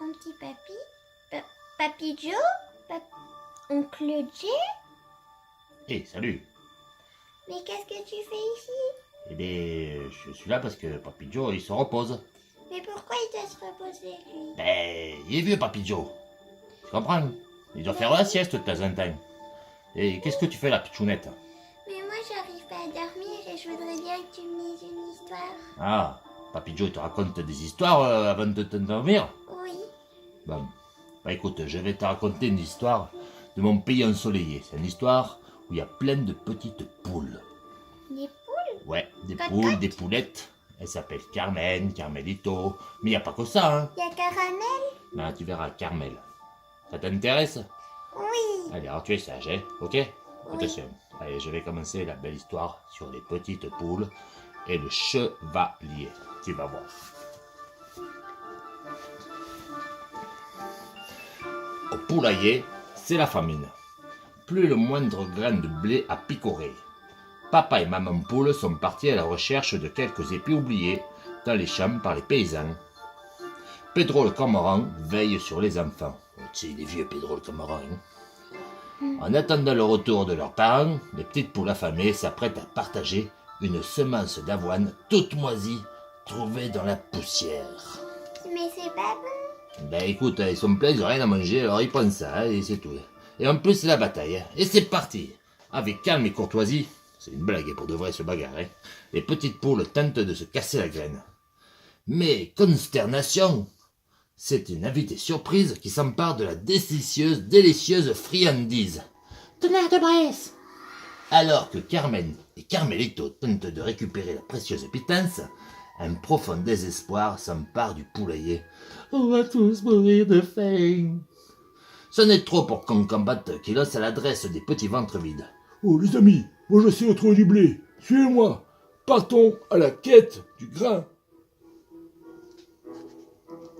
mon petit papy, Papy Joe, Oncle Jay. Hé, salut. Mais qu'est-ce que tu fais ici? Eh bien, je suis là parce que Papy Joe, il se repose. Mais pourquoi il doit se reposer, lui? Ben, il est vieux, Papy Joe. Tu comprends? Il doit faire la sieste de temps en temps. Et qu'est-ce que tu fais là, pitchounette? Mais moi, j'arrive pas à dormir et je voudrais bien que tu me lises une histoire. Ah, Papy Joe te raconte des histoires avant de t'endormir? Oui. Bon, bah écoute, je vais te raconter une histoire de mon pays ensoleillé. C'est une histoire où il y a plein de petites poules. Des poules? Ouais, des Coq, poules, coq. des poulettes. Elles s'appellent Carmen, Carmelito. Mais il n'y a pas que ça, hein. Il y a Caramel? Ben, tu verras, Carmel. Ça t'intéresse? Oui. Allez, alors tu es sage, hein, ok? Attention. Allez, je vais commencer la belle histoire sur les petites poules et le chevalier. Tu vas voir. Au poulailler, c'est la famine. Plus le moindre grain de blé à picorer. Papa et maman poule sont partis à la recherche de quelques épis oubliés dans les champs par les paysans. Pedro le cormoran veille sur les enfants. Tu sais, il est vieux, Pedro le cormoran. Hein. En attendant le retour de leurs parents, les petites poules affamées s'apprêtent à partager une semence d'avoine toute moisie trouvée dans la poussière. Mais c'est pas bon. Ben écoute, ils sont pleins, ils n'ont rien à manger, alors ils prennent ça, hein, et c'est tout. Et en plus, c'est la bataille. Hein. Et c'est parti. Avec calme et courtoisie, c'est une blague pour de vrai se bagarrer, les petites poules tentent de se casser la graine. Mais consternation, c'est une invitée surprise qui s'empare de la délicieuse friandise. Tonnerre de Bresse! Alors que Carmen et Carmelito tentent de récupérer la précieuse pitance, un profond désespoir s'empare du poulailler. On va tous mourir de faim. Ce n'est trop pour qu'on combatte qu'il à l'adresse des petits ventres vides. Oh les amis, moi je sais retrouver du blé. Suivez-moi. Partons à la quête du grain.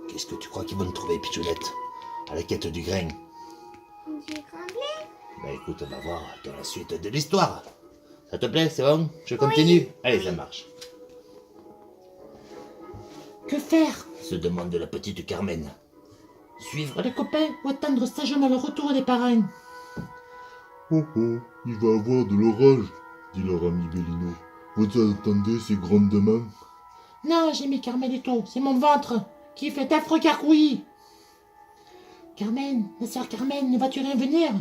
Qu'est-ce que tu crois qu'ils vont trouver, Pichounette? À la quête du grain? Du grand blé? Ben écoute, on va voir dans la suite de l'histoire. Ça te plaît, c'est bon? Je continue? Allez, ça marche. Que faire? Se demande la petite Carmen. Suivre les copains ou attendre sagement le retour des parents? Oh oh, il va avoir de l'orage, dit leur ami Bellino. Vous attendez ces grondements? Non, j'ai mis Carmelito, c'est mon ventre qui fait affreux gargouillis. Carmen, ma sœur Carmen, ne vas-tu rien venir?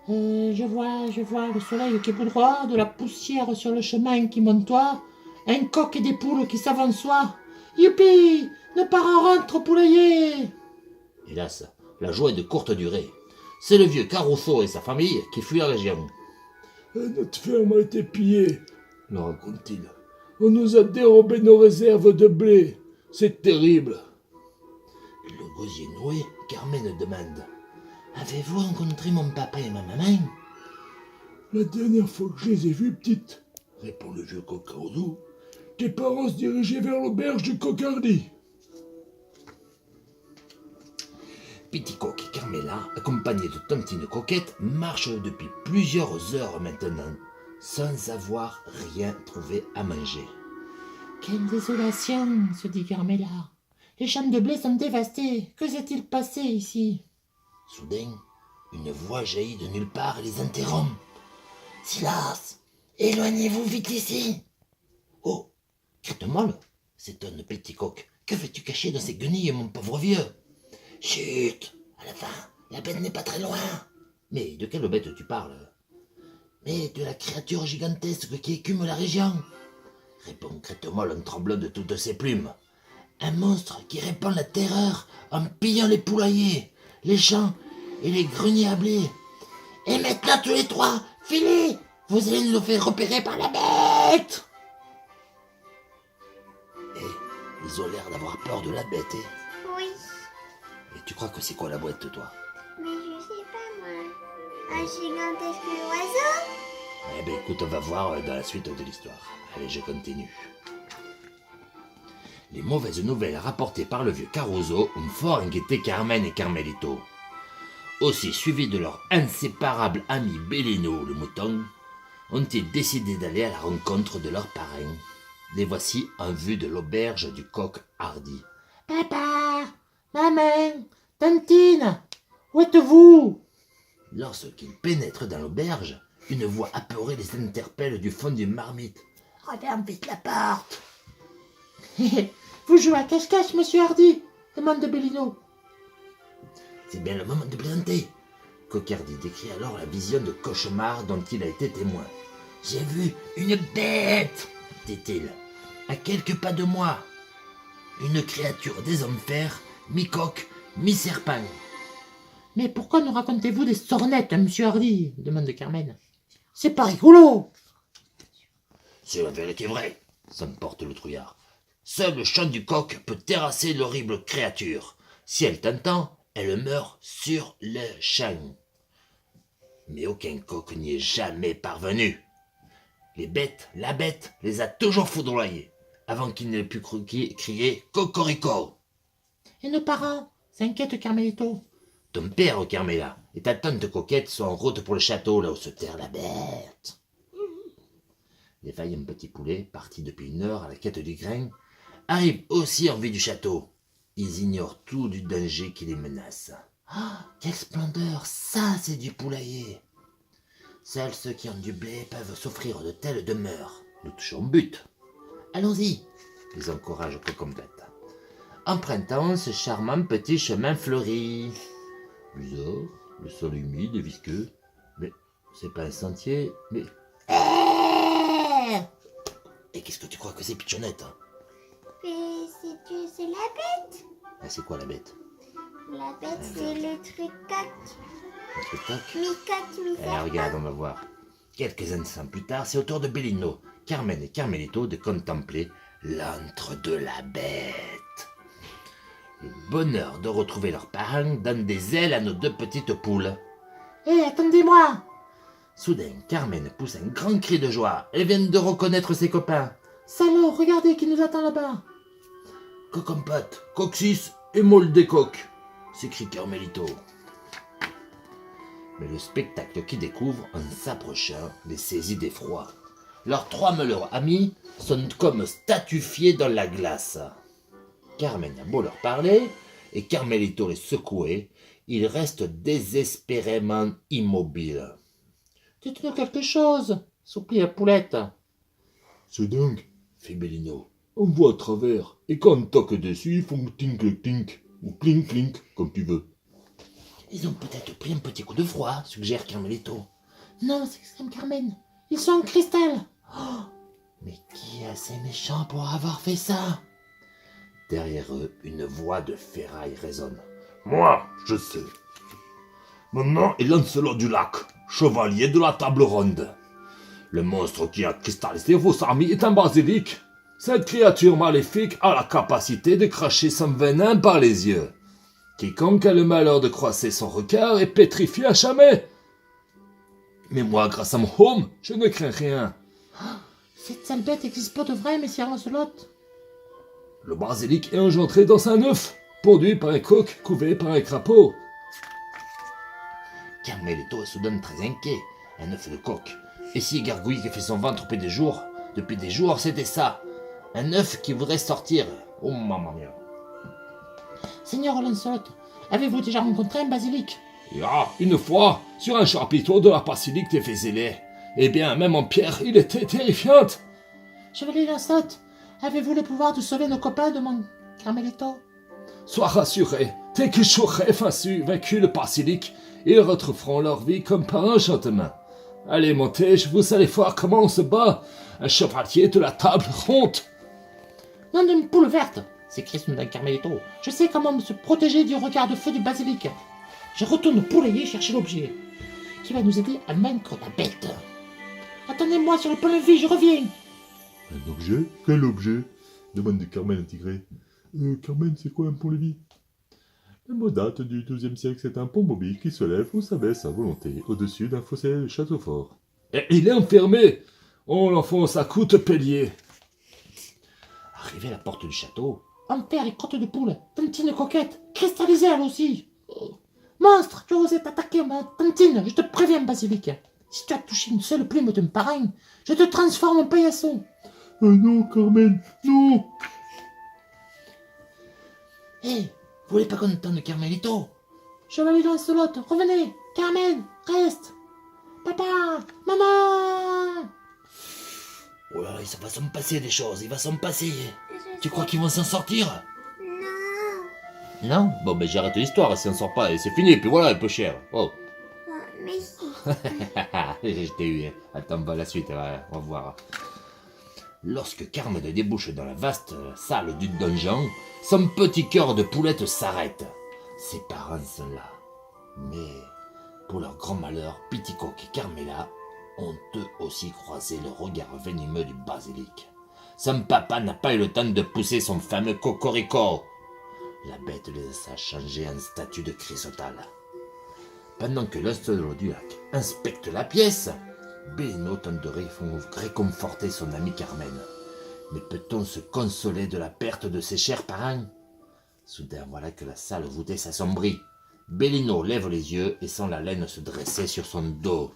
Je vois le soleil qui est tout droit, de la poussière sur le chemin qui montoie, un coq et des poules qui s'avancent. Youpi! Nos parents rentrent, poulailler! Hélas, la joie est de courte durée. C'est le vieux Caruso et sa famille qui fuient la région. Notre ferme a été pillée, leur raconte-t-il. On nous a dérobé nos réserves de blé. C'est terrible. Le gosier noué, Carmen demande. Avez-vous rencontré mon papa et ma maman? La dernière fois que je les ai vus, petite, répond le vieux Cocaroso, tes parents se dirigeaient vers l'auberge du Cocardi. Petit Coq et Carmela, accompagnés de Tontine Coquette, marchent depuis plusieurs heures maintenant, sans avoir rien trouvé à manger. Quelle désolation, se dit Carmela. Les champs de blé sont dévastés. Que s'est-il passé ici? Soudain, une voix jaillit de nulle part et les interrompt. Silence! Éloignez-vous vite ici! Oh! Crête-molle, s'étonne Petit Coq. Que fais-tu cacher dans ces guenilles, mon pauvre vieux? Chut! À la fin, la bête n'est pas très loin. Mais de quelle bête tu parles? Mais de la créature gigantesque qui écume la région, répond Crête-molle en tremblant de toutes ses plumes. Un monstre qui répand la terreur en pillant les poulaillers, les champs et les greniers à blé. Et maintenant tous les trois, filez! Vous allez nous faire repérer par la bête! Eh, ils ont l'air d'avoir peur de la bête, hein? Oui. Et tu crois que c'est quoi la boîte, toi? Mais je sais pas, moi. Un gigantesque oiseau? Eh ben écoute, on va voir dans la suite de l'histoire. Allez, je continue. Les mauvaises nouvelles rapportées par le vieux Caruso ont fort inquiété Carmen et Carmelito. Aussi, suivis de leur inséparable ami Bellino le mouton, ont-ils décidé d'aller à la rencontre de leurs parents. Les voici en vue de l'auberge du coq hardi. Papa! Maman! Carmen, Tantine, où êtes-vous? Lorsqu'ils pénètrent dans l'auberge, une voix apeurée les interpelle du fond d'une marmite. Referme vite la porte. Vous jouez à cache-cache, monsieur Hardy? Demande Bellino. C'est bien le moment de plaisanter. Coquardi décrit alors la vision de cauchemar dont il a été témoin. J'ai vu une bête, dit-il, à quelques pas de moi. Une créature des enfers, mi-coq, mi-serpent. Mais pourquoi nous racontez-vous des sornettes, monsieur Hardy? Demande Carmen. C'est pas rigolo. C'est la vérité vraie, s'emporte le trouillard. Seul le chant du coq peut terrasser l'horrible créature. Si elle t'entend, elle meurt sur le champ. Mais aucun coq n'y est jamais parvenu. La bête, les a toujours foudroyés, avant qu'il n'ait pu crier « Cocorico ». Et nos parents? S'inquiète Carmelito. Ton père, Carmela, et ta tante Coquette sont en route pour le château, là où se terre la bête. Les vaillants petits poulets, partis depuis 1 heure à la quête du grain, arrivent aussi en vue du château. Ils ignorent tout du danger qui les menace. Ah, quelle splendeur, ça c'est du poulailler. Seuls ceux qui ont du blé peuvent s'offrir de telles demeures. Nous touchons au but. Allons-y, les encourage Cocombette. Empruntons ce charmant petit chemin fleuri. Bizarre, le sol humide et visqueux. Mais c'est pas un sentier, mais... Et qu'est-ce que tu crois que c'est, Pichonnette? Mais c'est la bête. Ah, c'est quoi la bête? La bête, c'est le truc coq. Un truc coq? Mi-coq, mi-serpent. Regarde, on va voir. Quelques instants plus tard, c'est au tour de Bellino, Carmen et Carmelito de contempler l'antre de la bête. Le bonheur de retrouver leurs parents donne des ailes à nos 2 petites poules. Hé, attendez-moi. Soudain, Carmen pousse un grand cri de joie. Elle vient de reconnaître ses copains. Salaud, regardez qui nous attend là-bas. Cocompote, Coxis et Molle des coqs, s'écrie Carmelito. Mais le spectacle qu'ils découvrent en s'approchant les saisit d'effroi. Leurs 3 malheureux amis sont comme statufiés dans la glace. Carmen a beau leur parler, et Carmelito les secouer, ils restent désespérément immobiles. Dites-nous quelque chose, souplie la poulette. C'est dingue, Fit Bellino. on voit à travers, et quand on toque dessus, ils font tink-tink, ou clink-clink, comme tu veux. Ils ont peut-être pris un petit coup de froid, suggère Carmelito. Non, s'exclame Carmen. Ils sont en cristal. Oh, mais qui est assez méchant pour avoir fait ça? Derrière eux, une voix de ferraille résonne. Moi, je sais. Mon nom est Lancelot du Lac, chevalier de la table ronde. Le monstre qui a cristallisé vos amis est un basilic. Cette créature maléfique a la capacité de cracher son venin par les yeux. Quiconque a le malheur de croiser son regard est pétrifié à jamais. Mais moi, grâce à mon home, je ne crains rien. Cette sale bête existe pas de vrai, messire Lancelot. Le basilic est engendré dans un œuf, pondu par un coq, couvé par un crapaud. Carmelito est soudain très inquiet. Un œuf de coq. Et si Gargouille qui fait son ventre depuis des jours, c'était ça. Un œuf qui voudrait sortir. Oh maman mia. Seigneur Lancelot, avez-vous déjà rencontré un basilic? Une fois, sur un chapiteau de la basilique des Vézélés. Eh bien, même en pierre, il était terrifiant. Chevalier Lancelot, avez-vous le pouvoir de sauver nos copains de mon Carmelito? Sois rassuré, dès que j'aurai vaincu le basilic, ils retrouveront leur vie comme par enchantement. Allez, montez, vous allez voir comment on se bat. Un chevalier de la table ronde. Nom d'une poule verte, s'écrie soudain Carmelito. Je sais comment se protéger du regard de feu du basilic. Je retourne au poulailler chercher l'objet qui va nous aider à vaincre la bête. Attendez-moi sur le pont-levis, je reviens. Un objet? Quel objet? Demande Carmen intégrée. Carmen, c'est quoi un pont-levis? Le mot date du XIIe siècle, c'est un pont mobile qui se lève ou s'abaisse à volonté au-dessus d'un fossé de château fort. Et il est enfermé! On l'enfonce à coups de pelier. Arrivé à la porte du château, On perd les crottes de poule, Tantine Coquette, cristallisée elle aussi. Monstre, tu as osé t'attaquer ma Tantine, je te préviens, Basilic. Si tu as touché une seule plume de mes parrain, je te transforme en paillasson. Non, Carmen, non! Hé, Vous n'êtes pas content de Carmelito? Chevalier Lancelot, revenez. Carmen, reste. Papa, maman. Oh là là, ça va s'en passer des choses, il va s'en passer. Je Tu crois sais- qu'ils vont s'en sortir? Non. Non? Bon, ben j'arrête l'histoire, si on sort pas, et c'est fini, puis voilà, un peu cher. Oh. Oh, mais si. Je t'ai eu, hein. Attends, bah, la suite, on va voir. Lorsque Carmen débouche dans la vaste salle du donjon, son petit cœur de poulette s'arrête. Ses parents sont là. Mais, pour leur grand malheur, Piticoque et Carmela ont eux aussi croisé le regard venimeux du basilic. Son papa n'a pas eu le temps de pousser son fameux cocorico. La bête les a changés en statue de chrysotale. Pendant que Lancelot du Lac inspecte la pièce, Belino tente de réconforter son ami Carmen. Mais peut-on se consoler de la perte de ses chers parents? Soudain, voilà que la salle voûtée s'assombrit. Belino lève les yeux et sent la laine se dresser sur son dos.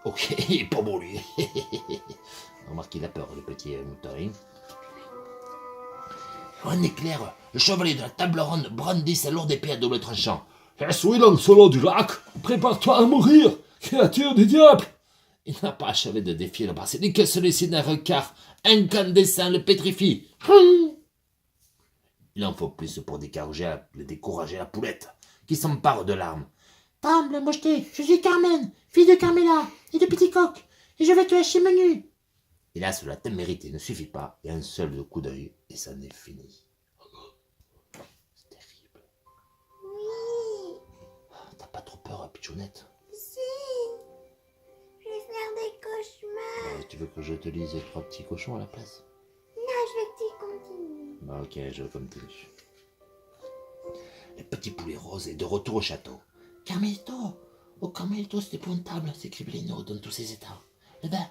Ok, il est pas beau lui. Remarque qu'il a peur, le petit mouton. Un éclair, le chevalier de la table ronde brandit sa lourde épée à double tranchant. Suis Lancelot du Lac, prépare-toi à mourir, créature du diable. Il n'a pas achevé de défier le basilic, celui-ci d'un regard incandescent le pétrifie. Il en faut plus pour décourager la poulette, qui s'empare de l'arme. Tremble, mocheté, je suis Carmen, fille de Carmela et de Piticoque, et je vais te lâcher menu. Hélas, la témérité ne suffit pas, et un seul coup d'œil, et ça n'est fini. C'est terrible. Oui. T'as pas trop peur, Pichounette? Si. Je vais faire des cauchemars. Tu veux que je te lise 3 petits cochons à la place? Non, je vais que tu continues. Bah ok, je continue. Le petit poulet rose est de retour au château. Carmelito, oh Carmelito, c'est épouvantable, s'écrie Belino dans tous ses états. Le bain.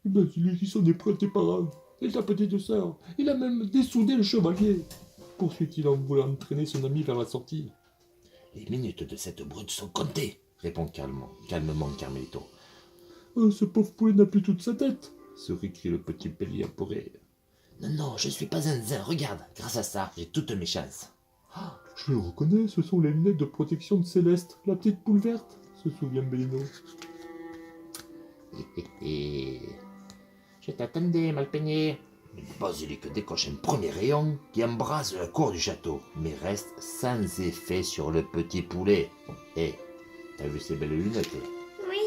Le basilic, il s'en est pris à tes parents, et ta petite sœur. Il a même dessoudé le chevalier. Poursuit-il en voulant entraîner son ami vers la sortie. Les minutes de cette brute sont comptées, répond calmement Carmelito. Oh, ce pauvre poulet n'a plus toute sa tête, se récrie le petit Bélier apporé. Non, je suis pas un zin, regarde, grâce à ça, j'ai toutes mes chances. Je le reconnais, ce sont les lunettes de protection de Céleste, la petite poule verte, se souvient Bélino. Je t'attendais, mal peigné. Le basilic décoche un premier rayon qui embrase la cour du château, mais reste sans effet sur le petit poulet. T'as vu ces belles lunettes? Oui.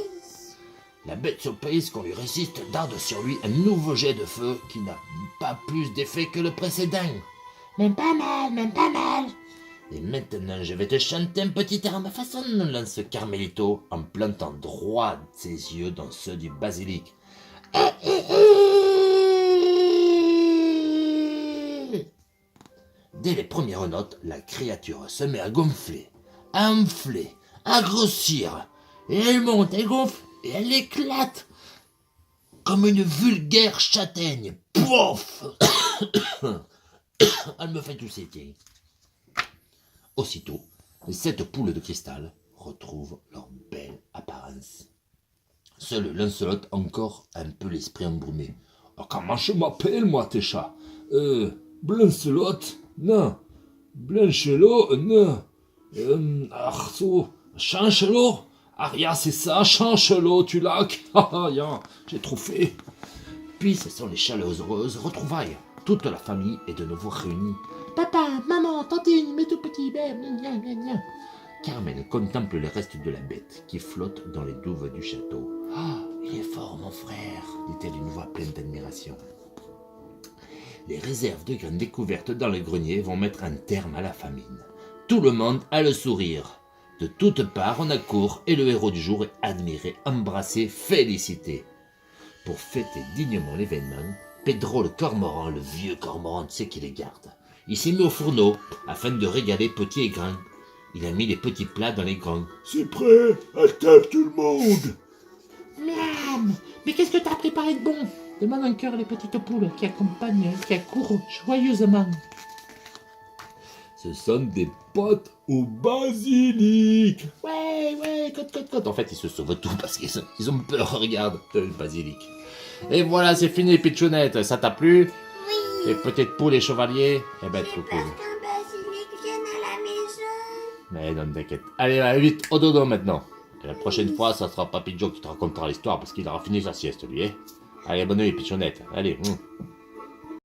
La bête surprise qu'on lui résiste darde sur lui un nouveau jet de feu qui n'a pas plus d'effet que le précédent. Même pas mal. Et maintenant, je vais te chanter un petit air à ma façon, lance Carmelito en plantant droit ses yeux dans ceux du basilic. Dès les premières notes, la créature se met à gonfler, à enfler, à grossir. Et elle monte, elle gonfle, et elle éclate comme une vulgaire châtaigne. Pouf. Elle me fait tousser, tiens. Aussitôt, les 7 poules de cristal retrouvent leur belle apparence. Seul Lancelot encore un peu l'esprit embrumé. Oh, comment je m'appelle, moi, tes chats? Blancelot? Non. Blanchelot? Non. Arceau? Chanchelot? Aria, c'est ça, Chanchelot, tu lac? Ah, j'ai trop fait. Puis ce sont les chaleureuses retrouvailles. Toute la famille est de nouveau réunie. Papa, maman, tantine, mes tout petits bébés, Carmen contemple le reste de la bête qui flotte dans les douves du château. « Ah, il est fort, mon frère !» dit-elle d'une voix pleine d'admiration. Les réserves de graines découvertes dans le grenier vont mettre un terme à la famine. Tout le monde a le sourire. De toutes parts, on accourt et le héros du jour est admiré, embrassé, félicité. Pour fêter dignement l'événement, Pedro le cormoran, le vieux cormoran, tu sais qui les garde. Il s'est mis au fourneau afin de régaler petits et grands. Il a mis les petits plats dans les grands. C'est prêt, à table tout le monde. Miam. Mais qu'est-ce que t'as préparé de bon? Demande en chœur les petites poules qui accourent joyeusement. Ce sont des pâtes au basilic. Ouais, cote. En fait, ils se sauvent tout parce qu'ils ont peur, regarde, le basilic. Et voilà, c'est fini, Pichounette. Ça t'a plu? Oui. Les petites poules et chevaliers. Eh ben, trop J'ai cool. peur qu'un basilic vienne à la maison. Mais non, t'inquiète. Allez, va vite, au dodo maintenant. Et la prochaine fois, ça sera Papy Joe qui te racontera l'histoire parce qu'il aura fini sa sieste, lui, hein. Allez, bonne nuit, pichonnette. Allez.